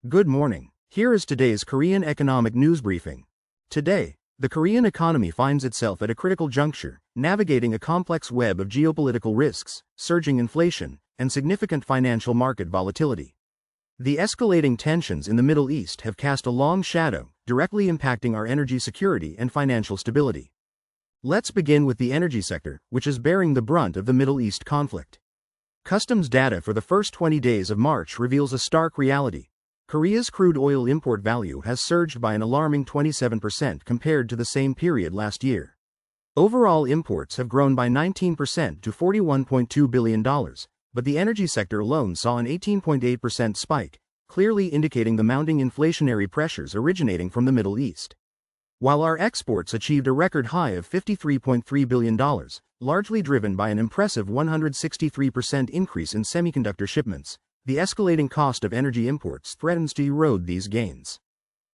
Good morning. Here is today's Korean economic news briefing. Today, the Korean economy finds itself at a critical juncture, navigating a complex web of geopolitical risks, surging inflation, and significant financial market volatility. The escalating tensions in the Middle East have cast a long shadow, directly impacting our energy security and financial stability. Let's begin with the energy sector, which is bearing the brunt of the Middle East conflict. Customs data for the first 20 days of March reveals a stark reality. Korea's crude oil import value has surged by an alarming 27% compared to the same period last year. Overall imports have grown by 19% to $41.2 billion, but the energy sector alone saw an 18.8% spike, clearly indicating the mounting inflationary pressures originating from the Middle East. While our exports achieved a record high of $53.3 billion, largely driven by an impressive 163% increase in semiconductor shipments, the escalating cost of energy imports threatens to erode these gains.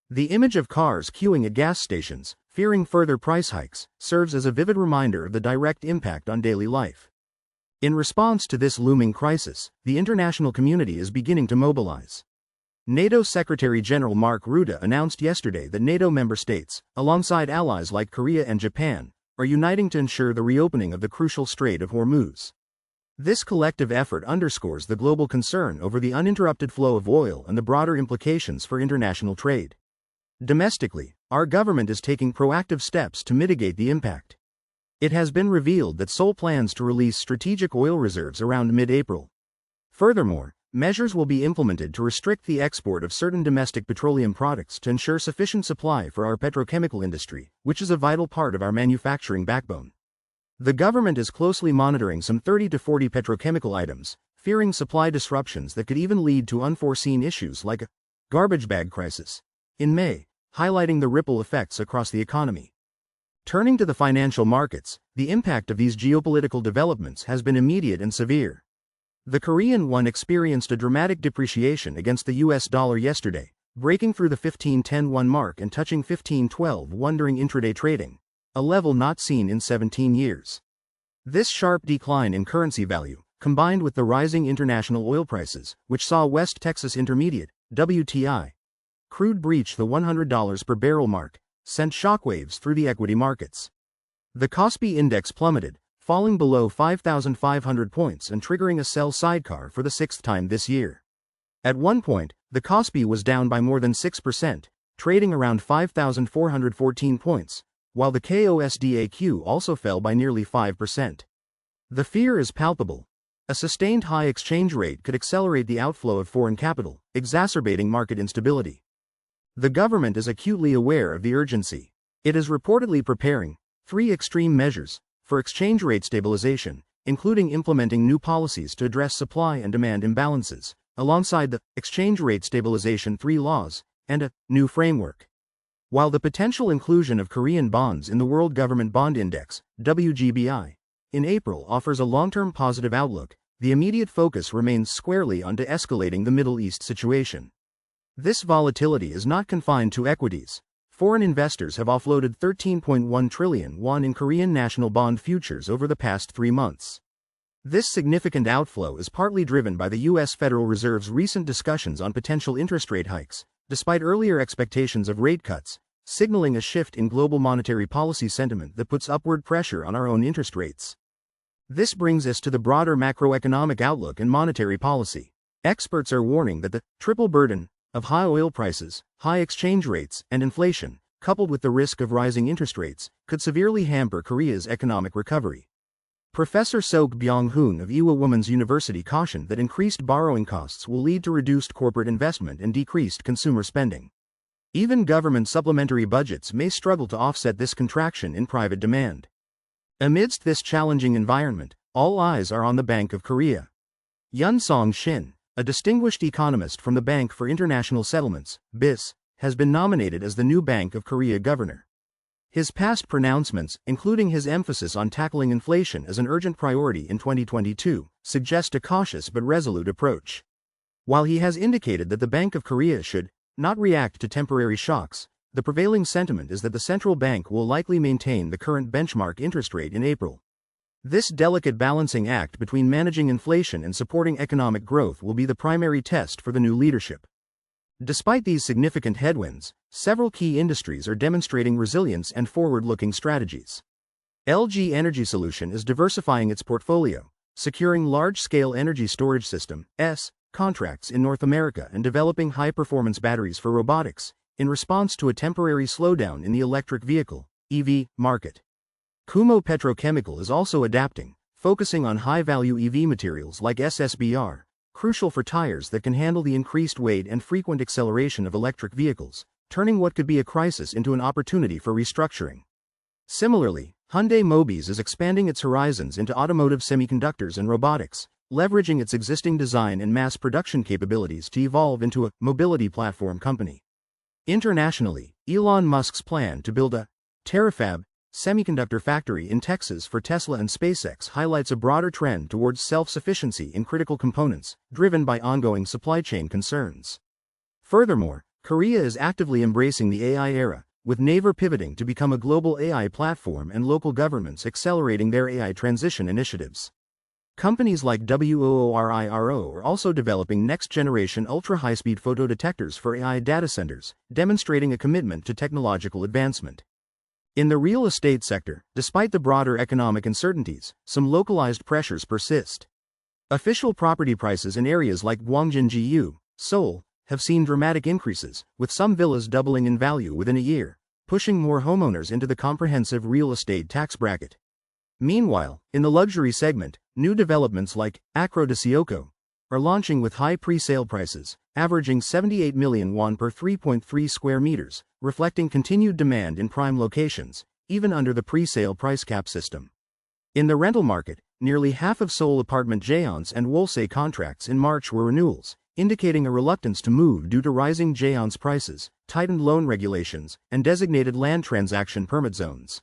The image of cars queuing at gas stations, fearing further price hikes, serves as a vivid reminder of the direct impact on daily life. In response to this looming crisis, the international community is beginning to mobilize. NATO Secretary General Mark Rutte announced yesterday that NATO member states, alongside allies like Korea and Japan, are uniting to ensure the reopening of the crucial Strait of Hormuz. This collective effort underscores the global concern over the uninterrupted flow of oil and the broader implications for international trade. Domestically, our government is taking proactive steps to mitigate the impact. It has been revealed that Seoul plans to release strategic oil reserves around mid-April. Furthermore, measures will be implemented to restrict the export of certain domestic petroleum products to ensure sufficient supply for our petrochemical industry, which is a vital part of our manufacturing backbone. The government is closely monitoring some 30 to 40 petrochemical items, fearing supply disruptions that could even lead to unforeseen issues like a garbage bag crisis in May, highlighting the ripple effects across the economy. Turning to the financial markets, the impact of these geopolitical developments has been immediate and severe. The Korean won experienced a dramatic depreciation against the US dollar yesterday, breaking through the 15.10 won mark and touching 15.12 won during intraday trading, a level not seen in 17 years. This sharp decline in currency value, combined with the rising international oil prices, which saw West Texas Intermediate, WTI, crude breach the $100 per barrel mark, sent shockwaves through the equity markets. The Kospi index plummeted, falling below 5,500 points and triggering a sell sidecar for the sixth time this year. At one point, the Kospi was down by more than 6%, trading around 5,414 points, while the KOSDAQ also fell by nearly 5%. The fear is palpable. A sustained high exchange rate could accelerate the outflow of foreign capital, exacerbating market instability. The government is acutely aware of the urgency. It is reportedly preparing 3 extreme measures for exchange rate stabilization, including implementing new policies to address supply and demand imbalances, alongside the Exchange Rate Stabilization 3 laws, and a new framework. While the potential inclusion of Korean bonds in the World Government Bond Index, WGBI, in April offers a long-term positive outlook, the immediate focus remains squarely on de-escalating the Middle East situation. This volatility is not confined to equities. Foreign investors have offloaded 13.1 trillion won in Korean national bond futures over the past 3 months. This significant outflow is partly driven by the U.S. Federal Reserve's recent discussions on potential interest rate hikes, despite earlier expectations of rate cuts, signaling a shift in global monetary policy sentiment that puts upward pressure on our own interest rates. This brings us to the broader macroeconomic outlook and monetary policy. Experts are warning that the triple burden of high oil prices, high exchange rates, and inflation, coupled with the risk of rising interest rates, could severely hamper Korea's economic recovery. Professor Sok Byung-hoon of Ewha Women's University cautioned that increased borrowing costs will lead to reduced corporate investment and decreased consumer spending. Even government supplementary budgets may struggle to offset this contraction in private demand. Amidst this challenging environment, all eyes are on the Bank of Korea. Yun Song-shin, a distinguished economist from the Bank for International Settlements, BIS, has been nominated as the new Bank of Korea governor. His past pronouncements, including his emphasis on tackling inflation as an urgent priority in 2022, suggest a cautious but resolute approach. While he has indicated that the Bank of Korea should not react to temporary shocks, the prevailing sentiment is that the central bank will likely maintain the current benchmark interest rate in April. This delicate balancing act between managing inflation and supporting economic growth will be the primary test for the new leadership. Despite these significant headwinds, several key industries are demonstrating resilience and forward-looking strategies. LG Energy Solution is diversifying its portfolio, securing large-scale energy storage system contracts in North America and developing high-performance batteries for robotics, in response to a temporary slowdown in the electric vehicle (EV) market. Kumho Petrochemical is also adapting, focusing on high-value EV materials like SSBR, crucial for tires that can handle the increased weight and frequent acceleration of electric vehicles, turning what could be a crisis into an opportunity for restructuring. Similarly, Hyundai Mobis is expanding its horizons into automotive semiconductors and robotics, leveraging its existing design and mass production capabilities to evolve into a mobility platform company. Internationally, Elon Musk's plan to build a Terafab semiconductor factory in Texas for Tesla and SpaceX highlights a broader trend towards self-sufficiency in critical components, driven by ongoing supply chain concerns. Furthermore, Korea is actively embracing the AI era, with Naver pivoting to become a global AI platform and local governments accelerating their AI transition initiatives. Companies like WOORIRO are also developing next-generation ultra-high-speed photodetectors for AI data centers, demonstrating a commitment to technological advancement. In the real estate sector, despite the broader economic uncertainties, some localized pressures persist. Official property prices in areas like Gwangjin-gu, Seoul, have seen dramatic increases, with some villas doubling in value within a year, pushing more homeowners into the comprehensive real estate tax bracket. Meanwhile, in the luxury segment, new developments like Accro de Sioko are launching with high pre-sale prices, averaging 78 million won per 3.3 square meters, reflecting continued demand in prime locations, even under the pre-sale price cap system. In the rental market, nearly half of Seoul apartment Jaeons and Wolse contracts in March were renewals, indicating a reluctance to move due to rising Jaeons prices, tightened loan regulations, and designated land transaction permit zones.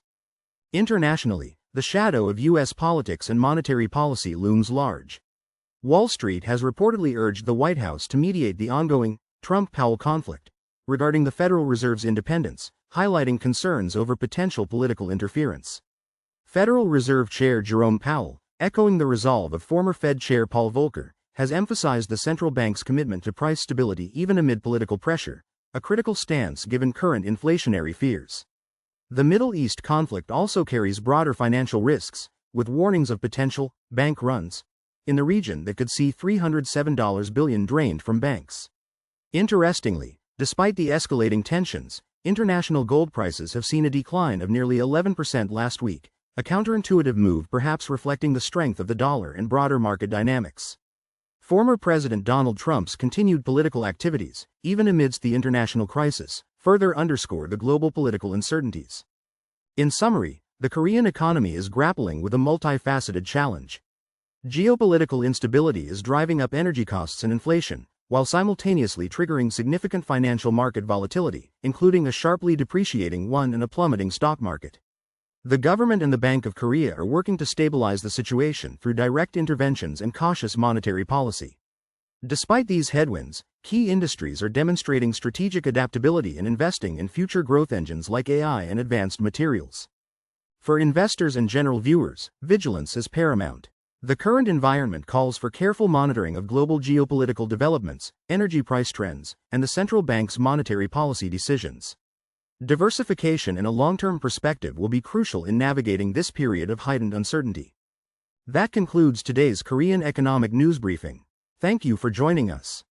Internationally, the shadow of U.S. politics and monetary policy looms large. Wall Street has reportedly urged the White House to mediate the ongoing Trump-Powell conflict regarding the Federal Reserve's independence, highlighting concerns over potential political interference. Federal Reserve Chair Jerome Powell, echoing the resolve of former Fed Chair Paul Volcker, has emphasized the central bank's commitment to price stability even amid political pressure, a critical stance given current inflationary fears. The Middle East conflict also carries broader financial risks, with warnings of potential bank runs in the region that could see $307 billion drained from banks. Interestingly, despite the escalating tensions, international gold prices have seen a decline of nearly 11% last week, a counterintuitive move perhaps reflecting the strength of the dollar and broader market dynamics. Former President Donald Trump's continued political activities, even amidst the international crisis, further underscore the global political uncertainties. In summary, the Korean economy is grappling with a multifaceted challenge. Geopolitical instability is driving up energy costs and inflation, while simultaneously triggering significant financial market volatility, including a sharply depreciating won and a plummeting stock market. The government and the Bank of Korea are working to stabilize the situation through direct interventions and cautious monetary policy. Despite these headwinds, key industries are demonstrating strategic adaptability and investing in future growth engines like AI and advanced materials. For investors and general viewers, vigilance is paramount. The current environment calls for careful monitoring of global geopolitical developments, energy price trends, and the central bank's monetary policy decisions. Diversification and a long-term perspective will be crucial in navigating this period of heightened uncertainty. That concludes today's Korean Economic News Briefing. Thank you for joining us.